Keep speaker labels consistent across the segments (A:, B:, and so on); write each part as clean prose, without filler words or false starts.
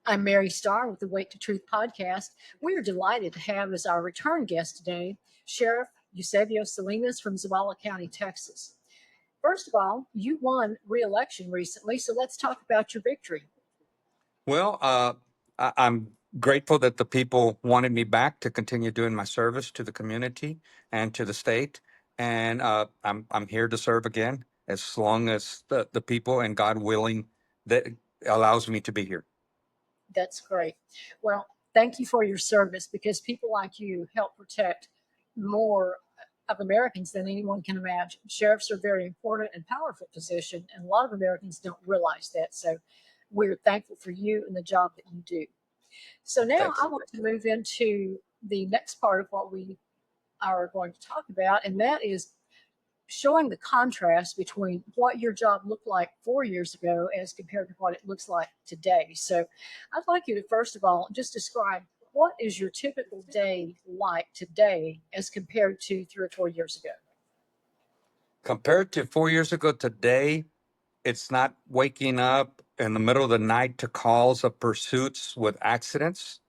A: I'm Mary Starr with the Wake to Truth podcast. We are delighted to have as our return guest today Sheriff Eusevio Salinas from Zavala County, Texas. First of all, you won re-election recently, so let's talk about your victory.
B: Well, I'm grateful that the people wanted me back to continue doing my service to the community and to the state, and I'm here to serve again as long as the people and God willing that allows me to be here.
A: That's great. Well, thank you for your service because people like you help protect more of Americans than anyone can imagine. Sheriffs are a very important and powerful position, and a lot of Americans don't realize that. So we're thankful for you and the job that you do. So now
B: Thanks.
A: I want to move into the next part of what we are going to talk about, and that is showing the contrast between what your job looked like 4 years ago as compared to what it looks like today. So I'd like you to, first of all, just describe what is your typical day like today as compared to 3 or 4 years ago?
B: Compared to 4 years ago today, it's not waking up in the middle of the night to calls of pursuits with accidents.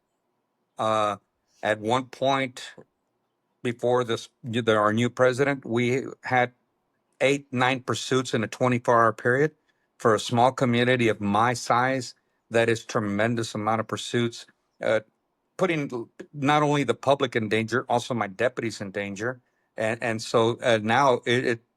B: Uh, at one point before our new president, we had 8, 9 pursuits in a 24-hour period. For a small community of my size, that is tremendous amount of pursuits, uh, putting not only the public in danger, also my deputies in danger. And so now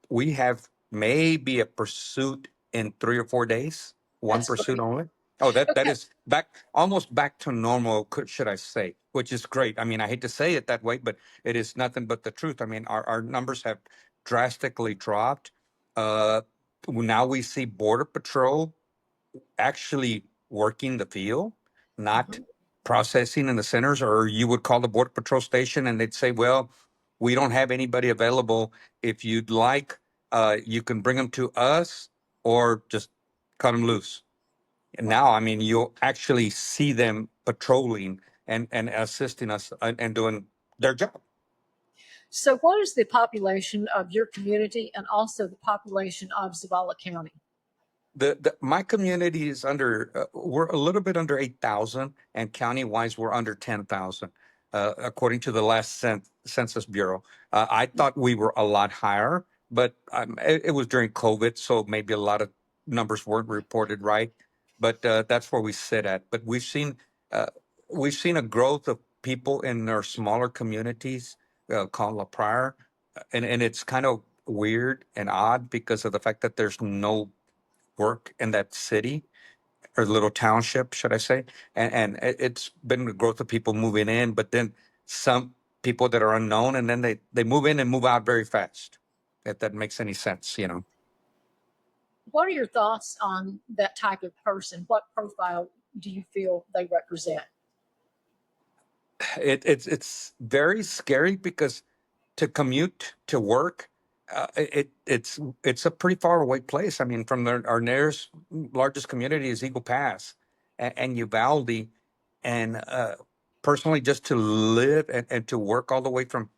B: we have maybe a pursuit in 3 or 4 days, one
A: That's
B: pursuit
A: great.
B: only. Oh, that
A: Okay.
B: is back almost back to normal, should I say, which is great. I mean, I hate to say it that way, but it is nothing but the truth. I mean, our numbers have drastically dropped. Uh, Now we see Border Patrol actually working the field, not
A: Mhm.
B: processing in the centers, or you would call the Border Patrol station and they'd say, well, we don't have anybody available. If you'd like, you can bring them to us or just cut them loose. And
A: Wow.
B: now, I mean, you'll actually see them patrolling and assisting us and doing their job.
A: So, what is the population of your community and also the population of Zavala County?
B: My community is we're a little bit under 8,000, and county wise we're under 10,000, according to the last census bureau. I thought we were a lot higher, but it was during COVID, so maybe a lot of numbers weren't reported right. But that's where we sit at. But uh, we've seen a growth of people in our smaller communities, called La Pryor, and it's kind of weird and odd because of the fact that there's no work in that city or little township, should I say? And it's been the growth of people moving in, but then some people that are unknown, and then they move in and move out very fast. If that makes any sense, you know.
A: What are your thoughts on that type of person? What profile do you feel they represent?
B: It's very scary because to commute to work, it's a pretty far away place. I mean, from our nearest largest community is Eagle Pass and Uvalde, and personally, just to live and to work all the way from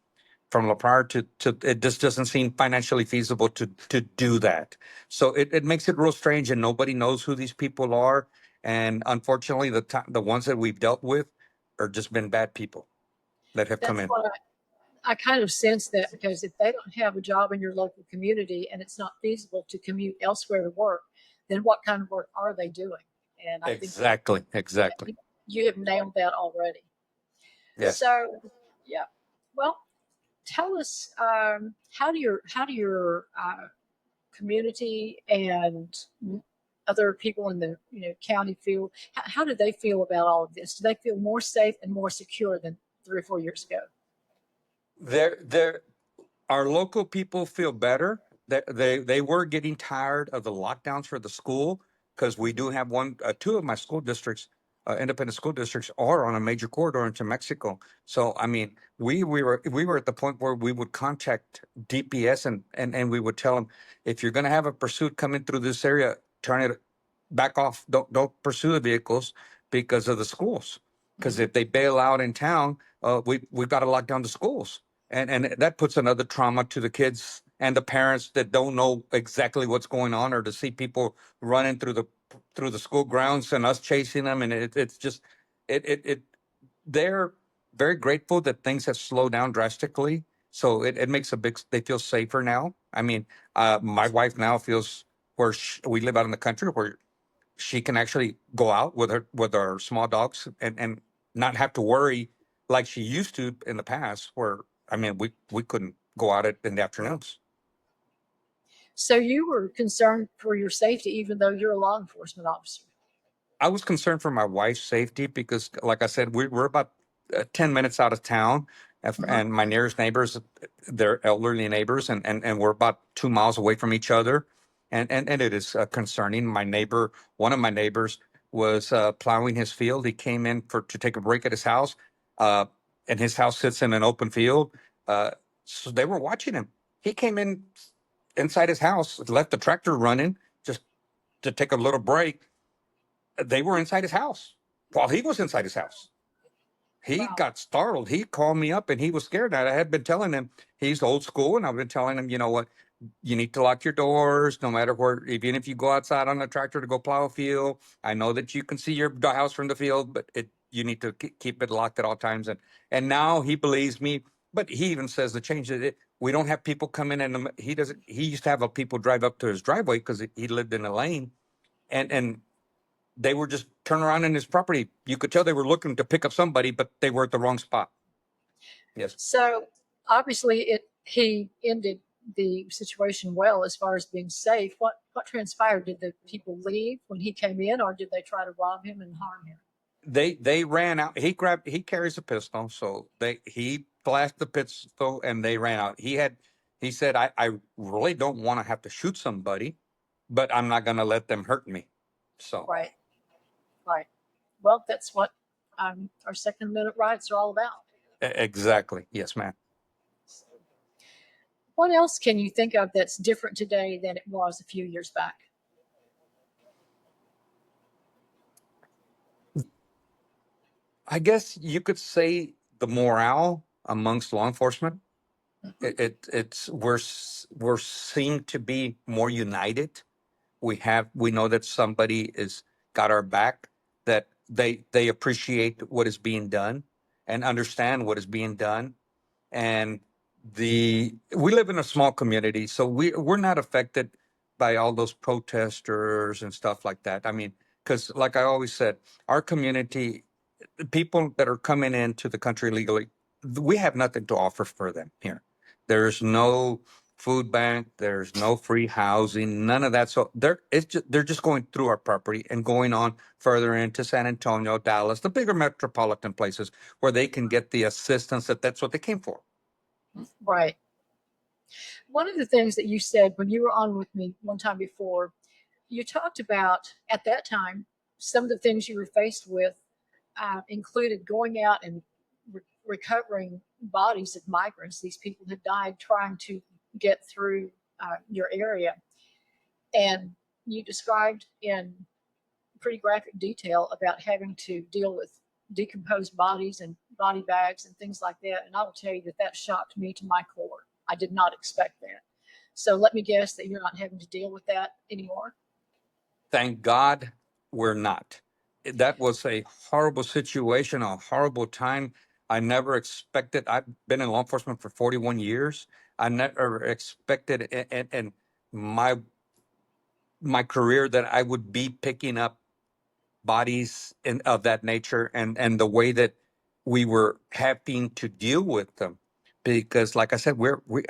B: La Pryor to it just doesn't seem financially feasible to do that. So it makes it real strange, and nobody knows who these people are. And unfortunately, the ones that we've dealt with are just been bad people that have come
A: That's
B: in.
A: what I kind of sense that because if they don't have a job in your local community and it's not feasible to commute elsewhere to work, then what kind of work are they doing? And I think
B: Exactly, exactly.
A: you have nailed that already.
B: Yes.
A: So, yeah. Well, tell us how do your community and other people in the county feel? How do they feel about all of this? Do they feel more safe and more secure than 3 or 4 years ago?
B: There, our local people feel better. They were getting tired of the lockdowns for the school because we do have two of my school districts, independent school districts, are on a major corridor into Mexico. So I mean, we were at the point where we would contact DPS and we would tell them, if you're going to have a pursuit coming through this area, turn it back off. Don't pursue the vehicles because of the schools. Because
A: Mhm.
B: if they bail out in town, we've got to lock down the schools, and that puts another trauma to the kids and the parents that don't know exactly what's going on, or to see people running through the school grounds and us chasing them, and it's just it they're very grateful that things have slowed down drastically. So it makes a big, they feel safer now. I mean, my wife now feels where we live out in the country where she can actually go out with her small dogs and not have to worry like she used to in the past, where I mean we couldn't go out in the afternoons.
A: So you were concerned for your safety, even though you're a law enforcement officer.
B: I was concerned for my wife's safety because, like I said, we're about 10 minutes out of town,
A: Uh-huh.
B: and my nearest neighbors, they're elderly neighbors, and we're about 2 miles away from each other. And it is concerning. My neighbor, one of my neighbors, was plowing his field. He came in to take a break at his house, uh, and his house sits in an open field. Uh, so they were watching him. He came in inside his house, left the tractor running just to take a little break. They were inside his house while he was inside his house. He
A: Wow.
B: got startled. He called me up and he was scared. I had been telling him he's old school, and I've been telling him, you know what, you need to lock your doors no matter where, even if you go outside on a tractor to go plow a field. I know that you can see your house from the field, but you need to keep it locked at all times. And now he believes me, but he even says to change it. We don't have people come in, and he doesn't. He used to have people drive up to his driveway because he lived in a lane, and they were just turning around in his property. You could tell they were looking to pick up somebody, but they were at the wrong spot. Yes.
A: So obviously he ended the situation well as far as being safe. What transpired? Did the people leave when he came in, or did they try to rob him and harm him?
B: They ran out. He carries a pistol, so he flashed the pistol and they ran out. He said, I really don't want to have to shoot somebody, but I'm not gonna let them hurt me. So
A: Right, right. Well, that's what our Second Amendment rights are all about.
B: exactly. Yes, ma'am.
A: What else can you think of that's different today than it was a few years back?
B: I guess you could say the morale amongst law enforcement.
A: Mhm.
B: It's we're seem to be more united. We know that somebody is got our back, that they appreciate what is being done and understand what is being done. And we live in a small community, so we're not affected by all those protesters and stuff like that. I mean, because like I always said, our community, the people that are coming into the country legally, we have nothing to offer for them here. There's no food bank, there's no free housing, none of that. So they're just going through our property and going on further into San Antonio, Dallas, the bigger metropolitan places where they can get the assistance that's what they came for.
A: Right. One of the things that you said when you were on with me one time before, you talked about at that time some of the things you were faced with included going out and recovering bodies of migrants. These people had died trying to get through your area. And you described in pretty graphic detail about having to deal with decomposed bodies and body bags and things like that. And I will tell you that that shocked me to my core. I did not expect that. So let me guess that you're not having to deal with that anymore.
B: Thank God we're not. That was a horrible situation, a horrible time. I never expected. I've been in law enforcement for 41 years. I never expected in my career that I would be picking up bodies of that nature, and the way that we were having to deal with them, because like I said,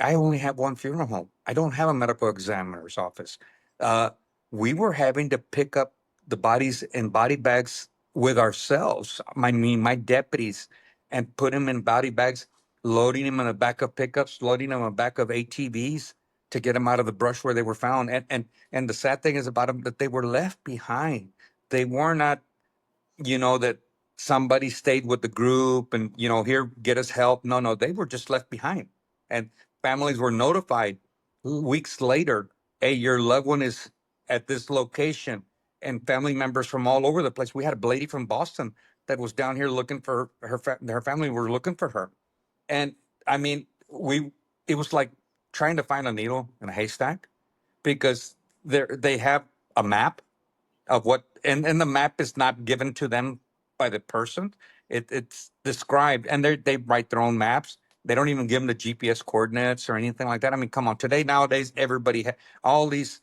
B: I only have one funeral home. I don't have a medical examiner's office. uh we were having to pick up the bodies in body bags with ourselves. I mean, my deputies, and put them in body bags, loading them in the back of pickups, loading them in the back of ATVs to get them out of the brush where they were found. And the sad thing is about them that they were left behind. They were not, that somebody stayed with the group and, here, get us help. No, no, they were just left behind. And families were notified weeks later, hey, your loved one is at this location. And family members from all over the place. We had a lady from Boston that was down here looking for her family were looking for her. And I mean, it was like trying to find a needle in a haystack because they have a map of what, and the map is not given to them by the person. It's described, and they write their own maps. They don't even give them the GPS coordinates or anything like that. I mean, come on, nowadays everybody all these.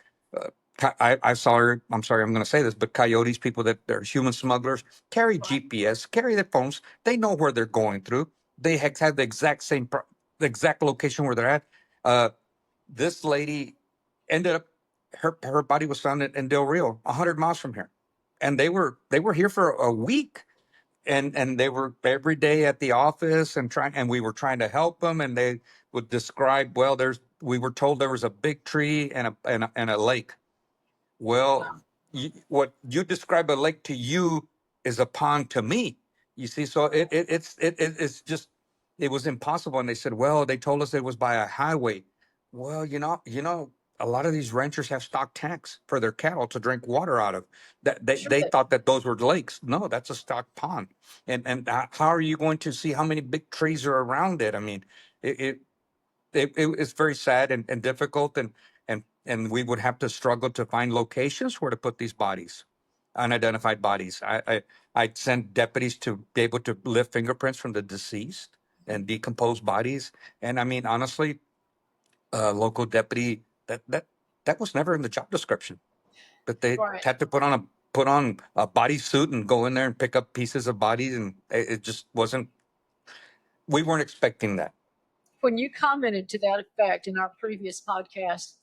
B: I saw. I'm sorry, I'm going to say this, but coyotes, people that they're human smugglers, carry
A: Right.
B: GPS, carry their phones. They know where they're going through. They have the exact same, the exact location where they're at. Uh, this lady ended up her body was found in Del Rio, 100 miles from here, and they were here for a week, and they were every day at the office and we were trying to help them, and they would describe, well, we were told there was a big tree and a lake. Well,
A: Wow.
B: what you describe a lake to you is a pond to me. You see, so it's just it was impossible. And they said, well, they told us it was by a highway. Well, a lot of these ranchers have stock tanks for their cattle to drink water out of. That
A: Sure
B: they
A: they
B: thought that those were lakes. No, that's a stock pond. And how are you going to see how many big trees are around it? I mean, it, it it's very sad and difficult, and we would have to struggle to find locations where to put these bodies, unidentified bodies. I'd send deputies to be able to lift fingerprints from the deceased and decomposed bodies. And I mean, honestly, local deputy, that was never in the job description, but they
A: Right.
B: had to put on a bodysuit and go in there and pick up pieces of bodies, and it just wasn't. We weren't expecting that.
A: When you commented to that effect in our previous podcast,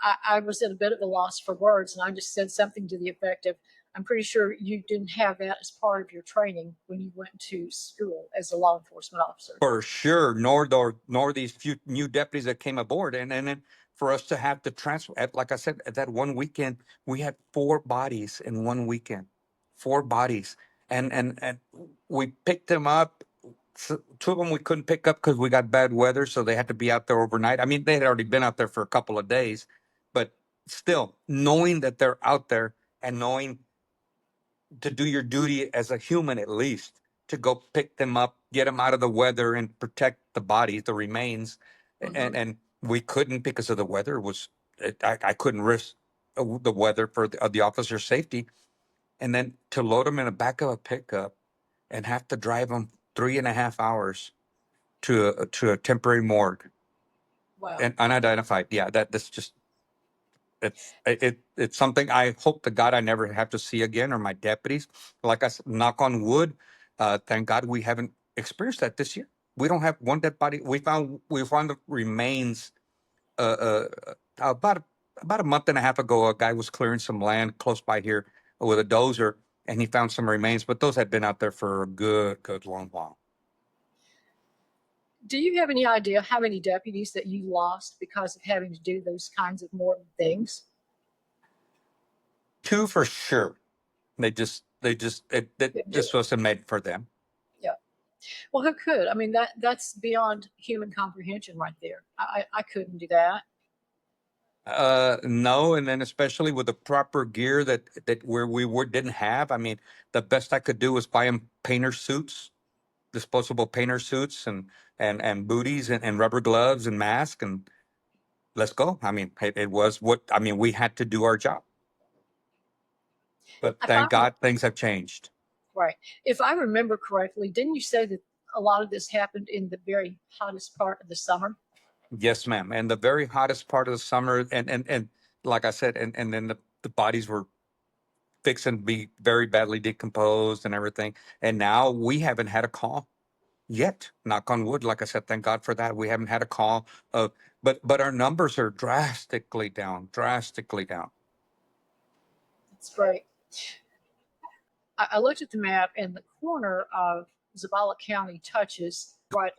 A: I was at a bit of a loss for words, and I just said something to the effect of, I'm pretty sure you didn't have that as part of your training when you went to school as a law enforcement officer.
B: For sure, nor these few new deputies that came aboard, and then for us to have to transfer, like I said, at that one weekend, we had 4 bodies in one weekend, 4 bodies, and we picked them up. 2 of them we couldn't pick up because we got bad weather, so they had to be out there overnight. I mean, they had already been out there for a couple of days, but still, knowing that they're out there and knowing to do your duty as a human, at least to go pick them up, get them out of the weather, and protect the bodies, the remains.
A: Hmm.
B: And we couldn't because of the weather. I couldn't risk the weather for the officer's safety, and then to load them in the back of a pickup and have to drive them 3.5 hours to a temporary morgue
A: Wow.
B: and unidentified. Yeah, that's just it's something I hope to God I never have to see again, or my deputies. Like I said, knock on wood. Thank God we haven't experienced that this year. We don't have one dead body. We found the remains uh, uh, about a month and a half ago. A guy was clearing some land close by here with a dozer, and he found some remains. But those had been out there for a good long while.
A: Do you have any idea how many deputies that you lost because of having to do those kinds of morbid things?
B: 2 for sure.
A: Couldn't do
B: This
A: it.
B: wasn't made for them.
A: Yeah. Well, who could? I mean, that's beyond human comprehension right there. I couldn't do that.
B: No, and then especially with the proper gear that where we were didn't have. I mean, the best I could do was buy them painter suits, disposable painter suits, and booties and rubber gloves and mask, and let's go. I mean, it was what I mean. We had to do our job, but
A: I
B: thank
A: find
B: God things have changed.
A: right. If I remember correctly, didn't you say that a lot of this happened in the very hottest part of the summer?
B: Yes, ma'am. And the very hottest part of the summer, and like I said, and then the bodies were fixing to be very badly decomposed and everything. And now we haven't had a call yet. Knock on wood. Like I said, thank God for that. We haven't had a call of, but our numbers are drastically down, drastically down.
A: That's great. I looked at the map, and the corner of Zavala County touches right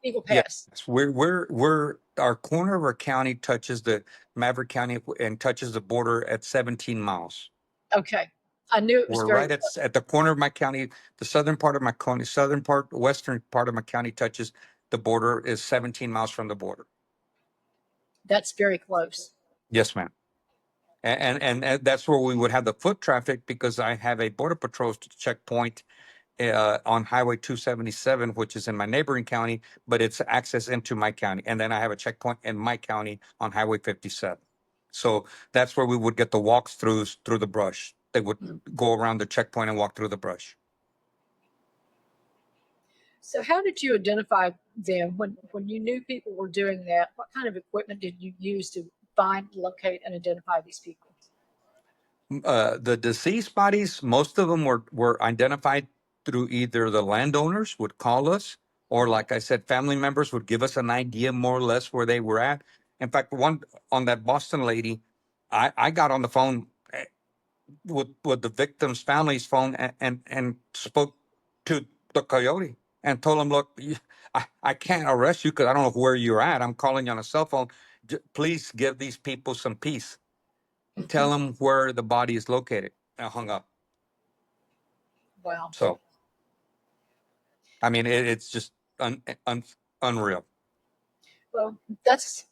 A: Eagle
B: Yes,
A: Pass.
B: we're our corner of our county touches the Maverick County and touches the border at 17 miles.
A: Okay. I knew it was
B: We're
A: very
B: right
A: close.
B: at the corner of my county. The southern part of my county, southern part, western part of my county touches the border is 17 miles from the border.
A: That's very close.
B: Yes, ma'am. And that's where we would have the foot traffic because I have a border patrol checkpoint on Highway 277, which is in my neighboring county, but it's access into my county. And then I have a checkpoint in my county on Highway 57. So that's where we would get the walkthroughs through the brush. They would go around the checkpoint and walk through the brush.
A: So how did you identify them when you knew people were doing that? What kind of equipment did you use to find, locate, and identify these people?
B: The deceased bodies, most of them were identified through either the landowners would call us, or like I said, family members would give us an idea more or less where they were at. In fact, one on that Boston lady, I got on the phone with the victim's family's phone and spoke to the coyote and told him, look, I can't arrest you because I don't know where you're at. I'm calling you on a cell phone. Please give these people some peace. Tell them where the body is located. I hung up.
A: Wow.
B: So, I mean, it's just unreal.
A: Well, that's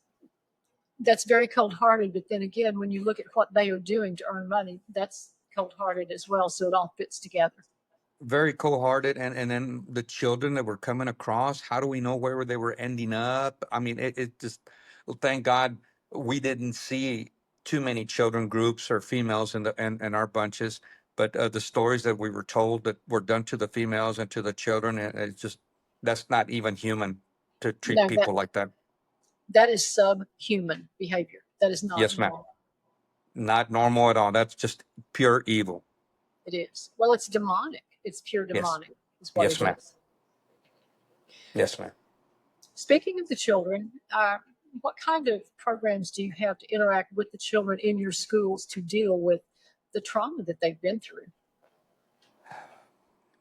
A: very cold-hearted. But then again, when you look at what they are doing to earn money, that's cold-hearted as well. So it all fits together.
B: Very cold-hearted, and then the children that were coming across, how do we know where they were ending up? I mean, it just, well, thank God we didn't see too many children groups or females in our bunches, but the stories that we were told that were done to the females and to the children, it's just, that's not even human to treat
A: No,
B: people like that.
A: that is subhuman behavior. That is not
B: Yes, ma'am.
A: normal.
B: Not normal at all. That's just pure evil.
A: It is. Well, it's demonic. It's pure
B: Yes.
A: demonic is what
B: Yes,
A: it
B: ma'am.
A: is.
B: Yes, ma'am.
A: Speaking of the children, what kind of programs do you have to interact with the children in your schools to deal with the trauma that they've been through?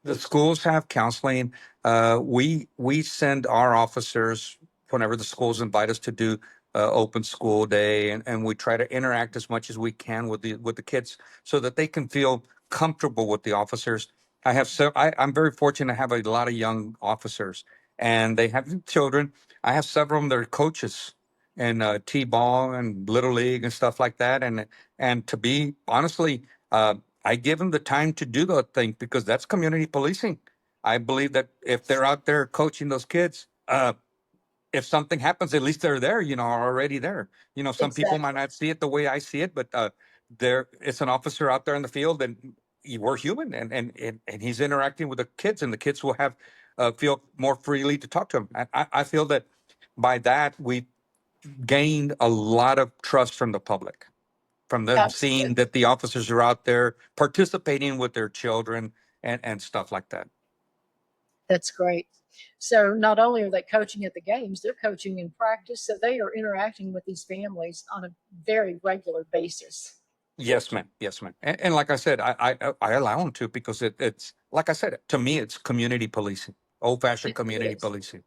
B: The schools have counseling. We send our officers whenever the schools invite us to do open school day, and we try to interact as much as we can with the kids so that they can feel comfortable with the officers. I'm very fortunate to have a lot of young officers, and they have children. I have several of them that are coaches in t-ball and little league and stuff like that, and to be honestly. I give them the time to do that thing because that's community policing. I believe that if they're out there coaching those kids, if something happens, at least they're there, are already there. Some people might
A: Exactly.
B: not see it the way I see it, but it's an officer out there in the field, and we're human, and he's interacting with the kids, and the kids will have feel more freely to talk to him. I feel that by that we gained a lot of trust from the public, from them seeing
A: Absolutely.
B: that the officers are out there participating with their children and stuff like that.
A: That's great. So not only are they coaching at the games, they're coaching in practice. So they are interacting with these families on a very regular basis.
B: Yes, ma'am. Yes, ma'am. And like I said, I allow them to because it's like I said, to me, it's community policing, old fashioned
A: It
B: community
A: is.
B: policing.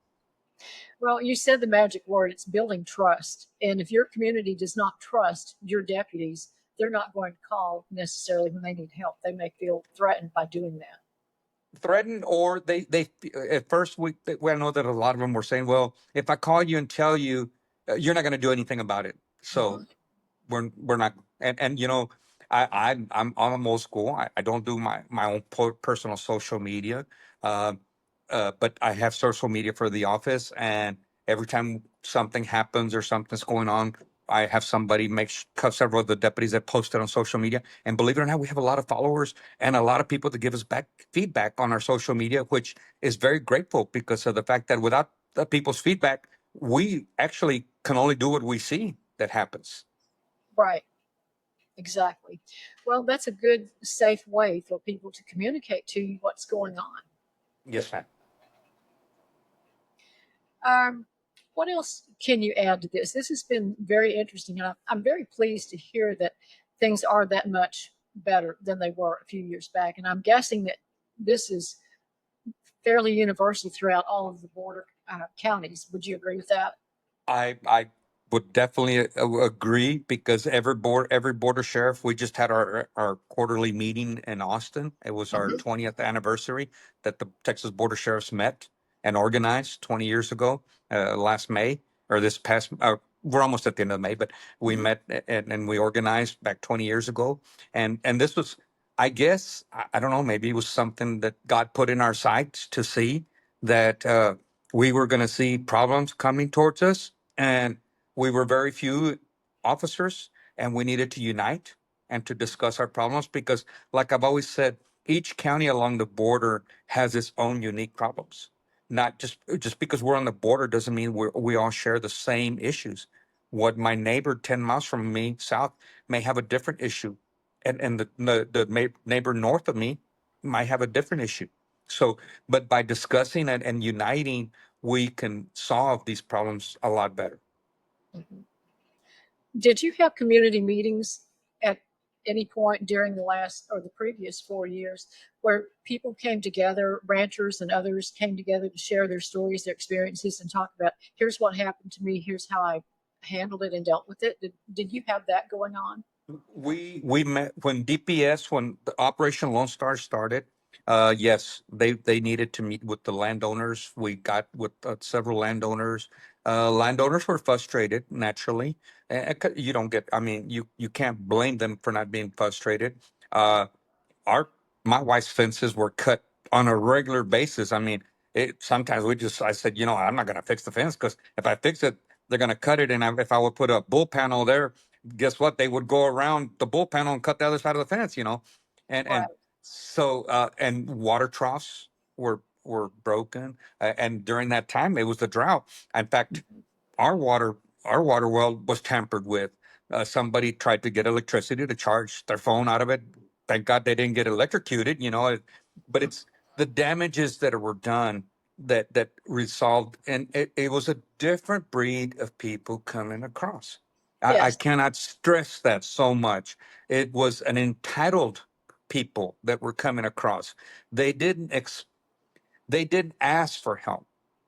A: Well, you said the magic word, it's building trust. And if your community does not trust your deputies, they're not going to call necessarily when they need help. They may feel threatened by doing that.
B: Threatened, or they at first I know that a lot of them were saying, well, if I call you and tell you, you're not going to do anything about it. So
A: Mhm.
B: we're not, and I'm old school. I don't do my own personal social media, uh, but I have social media for the office, and every time something happens or something's going on, I have somebody several of the deputies that post it on social media. And believe it or not, we have a lot of followers and a lot of people that give us back feedback on our social media, which is very grateful because of the fact that without the people's feedback, we actually can only do what we see that happens.
A: Right, exactly. Well, that's a good, safe way for people to communicate to you what's going on.
B: Yes, ma'am.
A: Um, what else can you add to this? This has been very interesting. And I'm very pleased to hear that things are that much better than they were a few years back. And I'm guessing that this is fairly universal throughout all of the border counties. Would you agree with that?
B: I would definitely agree because every border sheriff, we just had our quarterly meeting in Austin. It was our
A: Mhm.
B: 20th anniversary that the Texas border sheriffs met and organized 20 years ago, last May or this past. We're almost at the end of May, but we
A: Mhm.
B: met and we organized back 20 years ago, and this was. I guess I don't know. Maybe it was something that God put in our sights to see that we were going to see problems coming towards us, and we were very few officers, and we needed to unite and to discuss our problems because, like I've always said, each county along the border has its own unique problems. Not just because we're on the border doesn't mean we all share the same issues. What my neighbor 10 miles from me south may have a different issue, and the neighbor north of me might have a different issue. So, but by discussing it and uniting, we can solve these problems a lot better.
A: Mhm. Did you have community meetings at any point during the last or the previous 4 years where people came together, ranchers and others came together to share their stories, their experiences, and talk about here's what happened to me, here's how I handled it and dealt with it? Did you have that going on?
B: We met when DPS, when the Operation Lone Star started. Yes, they needed to meet with the landowners. We got with several landowners. Landowners were frustrated naturally. You don't get. I mean, you can't blame them for not being frustrated. Uh, our my wife's fences were cut on a regular basis. I mean, sometimes I said, I'm not going to fix the fence because if I fix it, they're going to cut it. And if I would put a bull panel there, guess what? They would go around the bull panel and cut the other side of the fence. And
A: Right.
B: so and water troughs were broken. And during that time, it was the drought. In fact,
A: Mhm.
B: our water our water well was tampered with. Somebody tried to get electricity to charge their phone out of it. Thank God they didn't get electrocuted, but it's the damages that were done that resolved, and it was a different breed of people coming across. I
A: Yes.
B: cannot stress that so much. It was an entitled people that were coming across. They didn't they didn't ask for help.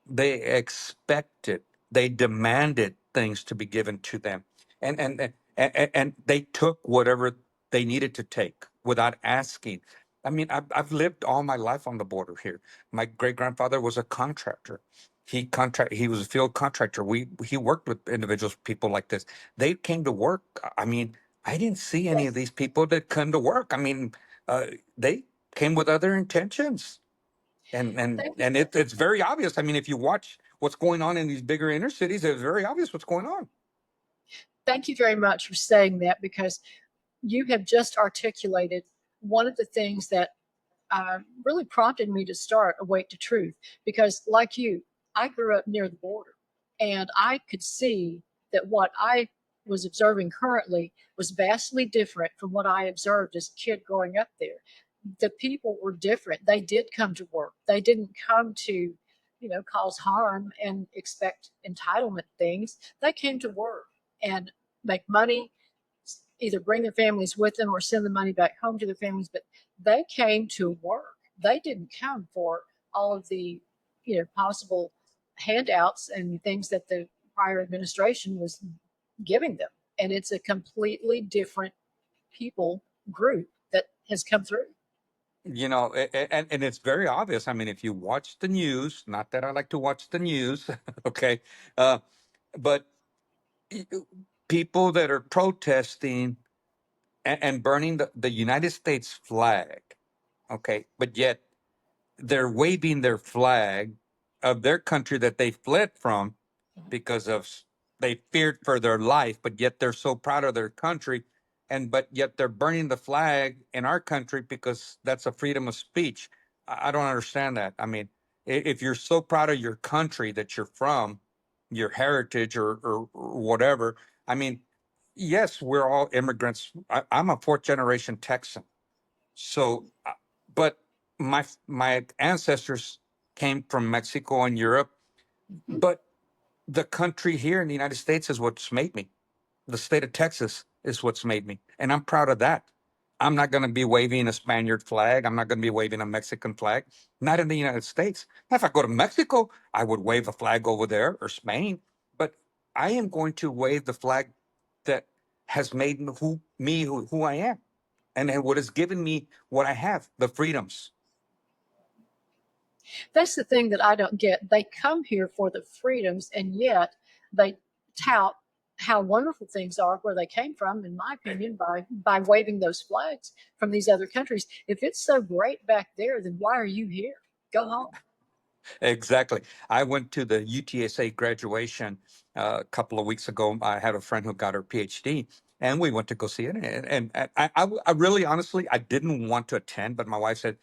B: They expected, they demanded things to be given to them. And they took whatever they needed to take without asking. I mean, I've lived all my life on the border here. My great grandfather was a contractor. He was a field contractor. He worked with individuals, people like this. They came to work. I mean, I didn't see any of
A: Yes.
B: these people that come to work. I mean, they came with other intentions, and and
A: Thank you.
B: and it's very obvious. I mean, if you watch what's going on in these bigger inner cities, it's very obvious what's going on.
A: Thank you very much for saying that because you have just articulated one of the things that really prompted me to start Awake to Truth. Because, like you, I grew up near the border and I could see that what I was observing currently was vastly different from what I observed as a kid growing up there. The people were different. They did come to work, they didn't come to, cause harm and expect entitlement things. They came to work and make money, either bring their families with them or send the money back home to their families. But they came to work. They didn't come for all of the, possible handouts and things that the prior administration was giving them. And it's a completely different people group that has come through.
B: And it's very obvious. I mean, if you watch the news, not that I like to watch the news, okay, uh, but y- people that are protesting and burning the United States flag, okay, but yet they're waving their flag of their country that they fled from because they feared for their life, but yet they're so proud of their country, and but yet they're burning the flag in our country because that's a freedom of speech. I don't understand that. I mean, if you're so proud of your country that you're from, your heritage or whatever, I mean, yes, we're all immigrants. I'm a fourth generation Texan, so, but my ancestors came from Mexico and Europe,
A: Mhm.
B: but the country here in the United States is what's made me. The state of Texas is what's made me, and I'm proud of that. I'm not going to be waving a Spaniard flag. I'm not going to be waving a Mexican flag. Not in the United States. If I go to Mexico, I would wave a flag over there, or Spain. But I am going to wave the flag that has made who I am, and what has given me what I have, the freedoms.
A: That's the thing that I don't get. They come here for the freedoms, and yet they tout how wonderful things are where they came from, in my opinion, by waving those flags from these other countries. If it's so great back there, then why are you here? Go home.
B: Exactly. I went to the UTSA graduation a couple of weeks ago. I had a friend who got her PhD, and we went to go see it. And I really, honestly, I didn't want to attend, but my wife said,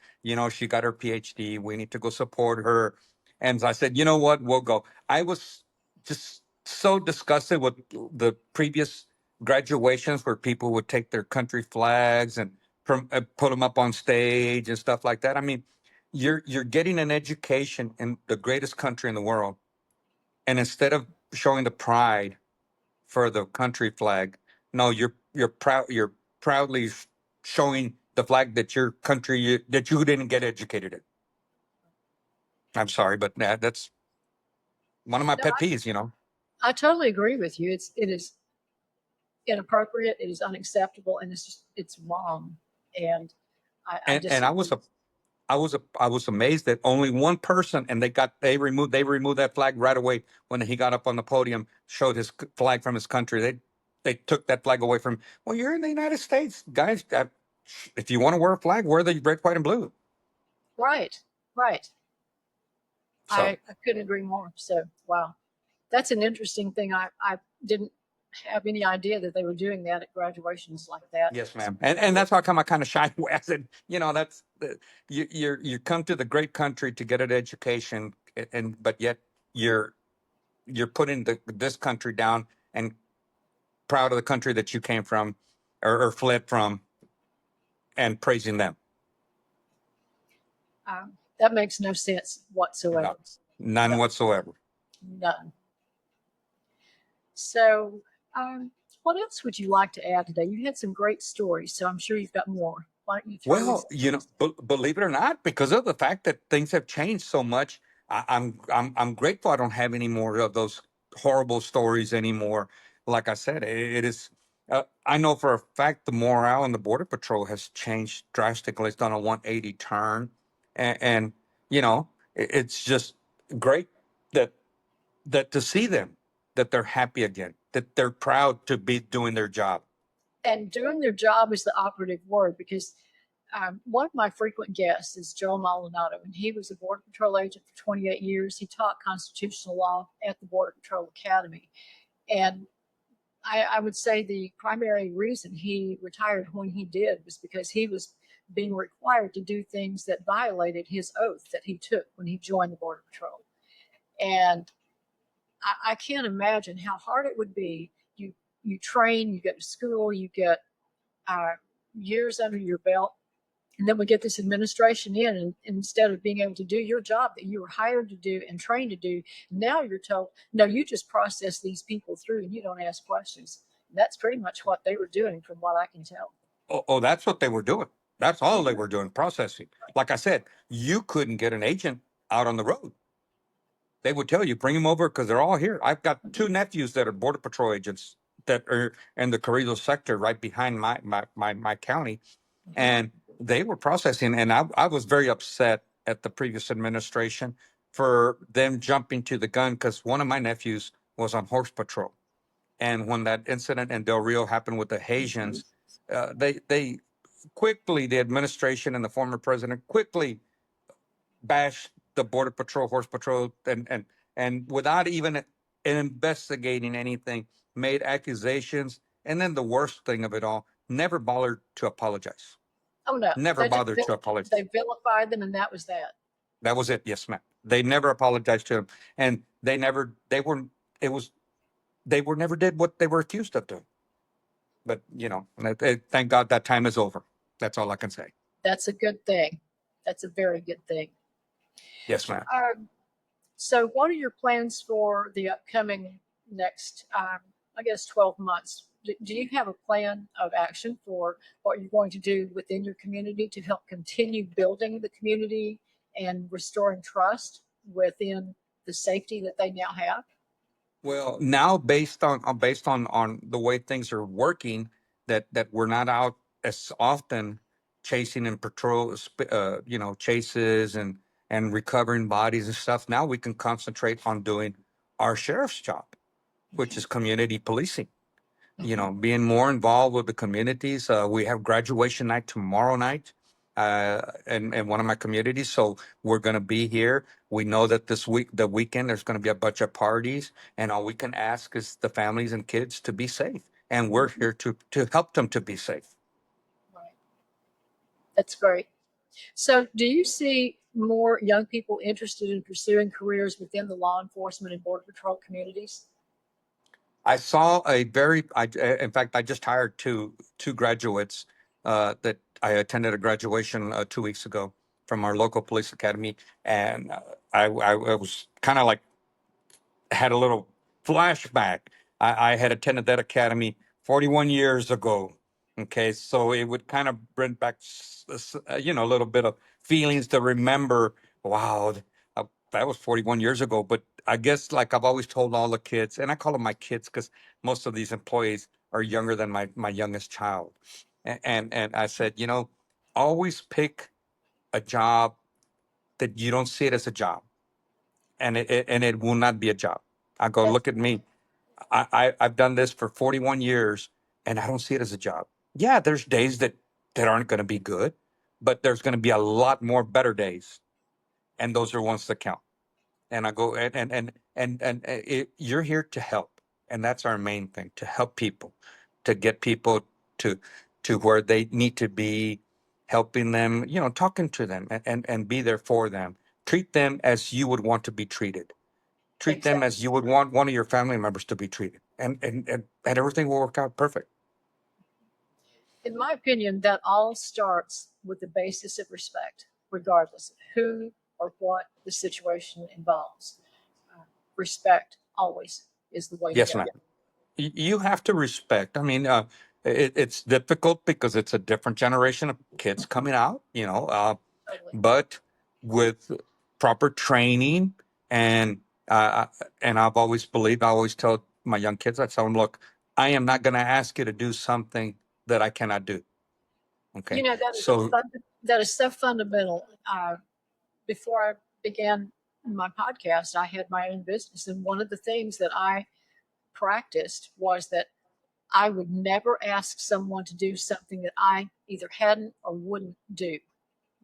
B: she got her PhD. We need to go support her. And I said, you know what? We'll go. I was just so disgusted with the previous graduations where people would take their country flags and put them up on stage and stuff like that. I mean, you're getting an education in the greatest country in the world, and instead of showing the pride for the country flag, no, you're proudly showing the flag that your country that you didn't get educated in. I'm sorry, but that's one of my
A: No,
B: pet peeves.
A: I totally agree with you. It is inappropriate. It is unacceptable, and it's wrong. And I
B: And
A: disagree.
B: I was amazed that only one person, and they removed that flag right away when he got up on the podium, showed his flag from his country. They took that flag away from. Well, you're in the United States, guys. If you want to wear a flag, wear the red, white, and blue.
A: Right, right.
B: So
A: I couldn't agree more. So wow, that's an interesting thing. I didn't have any idea that they were doing that at graduations like that.
B: yes, ma'am. And that's how come I kind of shy away. I said, that's you come to the great country to get an education, and but yet you're you're putting this country down and proud of the country that you came from or fled from and praising them.
A: That makes no sense
B: No,
A: whatsoever.
B: none
A: No,
B: whatsoever.
A: none. So, what else would you like to add today? You had some great stories, so I'm sure you've got more. Why don't you throw in
B: Well,
A: some others?
B: believe it or not, because of the fact that things have changed so much, I'm grateful I don't have any more of those horrible stories anymore. Like I said, it is. I know for a fact the morale in the Border Patrol has changed drastically. It's done a 180 turn, and it's just great that to see them, that they're happy again, that they're proud to be doing their job.
A: And doing their job is the operative word because one of my frequent guests is Joe Maldonado, and he was a Border Patrol agent for 28 years. He taught constitutional law at the Border Patrol Academy. And I would say the primary reason he retired when he did was because he was being required to do things that violated his oath that he took when he joined the Border Patrol. And I can't imagine how hard it would be. You train, you go to school, you get uh, years under your belt, and then we get this administration in, and instead of being able to do your job that you were hired to do and trained to do, now you're told, no, you just process these people through and you don't ask questions. And that's pretty much what they were doing, from what I can tell.
B: Oh, that's what they were doing. That's all they
A: Yeah.
B: were doing, processing. Like I said, you couldn't get an agent out on the road. They would tell you, bring them over because they're all here. I've got two nephews that are Border Patrol agents that are in the Carrizo sector right behind my county.
A: Mhm.
B: And they were processing. And I was very upset at the previous administration for them jumping to the gun because one of my nephews was on horse patrol. And when that incident in Del Rio happened with the Haitians, they quickly, the administration and the former president quickly bashed the Border Patrol, Horse Patrol, and without even investigating anything, made accusations. And then the worst thing of it all, never bothered to apologize.
A: Oh no,
B: Never bothered to apologize.
A: they vilified them, and that was that.
B: That was it. Yes, ma'am. They never apologized to him, and they were, it was, they were never did what they were accused of doing. But thank God that time is over. That's all I can say.
A: That's a good thing. That's a very good thing.
B: Yes, ma'am.
A: Um, so, what are your plans for the upcoming next, I guess, 12 months? Do you have a plan of action for what you're going to do within your community to help continue building the community and restoring trust within the safety that they now have?
B: Well, now based on the way things are working, that we're not out as often chasing and patrol, chases and recovering bodies and stuff. Now we can concentrate on doing our sheriff's job. which is community policing. You know, being more involved with the communities. We have graduation night tomorrow night in one of my communities. So we're going to be here. We know that the weekend, there's going to be a bunch of parties. And all we can ask is the families and kids to be safe. And we're here to help them to be safe.
A: Right. That's great. So, do you see more young people interested in pursuing careers within the law enforcement and border patrol communities?
B: I saw in fact, I just hired two graduates that I attended a graduation 2 weeks ago from our local police academy, and I was kind of like had a little flashback. I had attended that academy 41 years ago. Okay, so it would kind of bring back, a little bit of feelings to remember. Wow, that was 41 years ago. But I guess, like I've always told all the kids, and I call them my kids because most of these employees are younger than my youngest child. And I said, always pick a job that you don't see it as a job, and it will not be a job. I go,
A: That's
B: look at me. I've done this for 41 years and I don't see it as a job. Yeah, there's days that aren't going to be good, but there's going to be a lot more better days. And those are ones that count. And I go, you're here to help. And that's our main thing, to help people, to get people to, to where they need to be, helping them, talking to them and be there for them. Treat them as you would want to be treated. Treat them
A: exactly.
B: as you would want one of your family members to be treated, and everything will work out perfect.
A: In my opinion, that all starts with the basis of respect, regardless of who or what the situation involves. Respect always is the way to
B: Yes,
A: go.
B: ma'am. You have to respect. I mean, it's difficult because it's a different generation of kids coming out,
A: Totally.
B: but with proper training and I've always believed, I always tell my young kids, I tell them, look, I am not going to ask you to do something that I cannot do. Okay. So
A: That is so fundamental. Before I began my podcast, I had my own business, and one of the things that I practiced was that I would never ask someone to do something that I either hadn't or wouldn't do,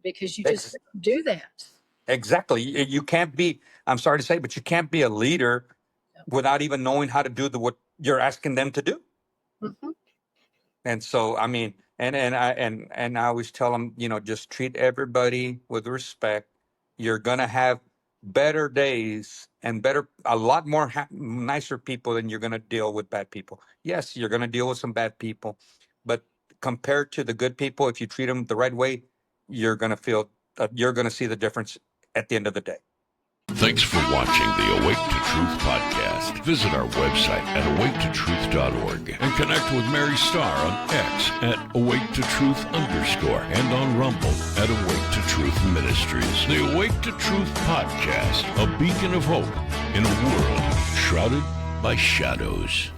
A: because you just
B: ex-
A: do that.
B: exactly. You can't be, I'm sorry to say, but you can't be a leader
A: Yeah.
B: without even knowing how to do what you're asking them to do.
A: Mhm.
B: And so, I mean, and I always tell them, just treat everybody with respect. You're gonna have better days and a lot more nicer people than you're gonna deal with bad people. Yes, you're gonna deal with some bad people, but compared to the good people, if you treat them the right way, you're gonna see the difference at the end of the day.
C: Thanks for watching the Awake to Truth podcast. Visit our website at awaketotruth.org and connect with Mary Starr on X at awaketotruth_ and on Rumble at Awake to Truth Ministries. The Awake to Truth podcast, a beacon of hope in a world shrouded by shadows.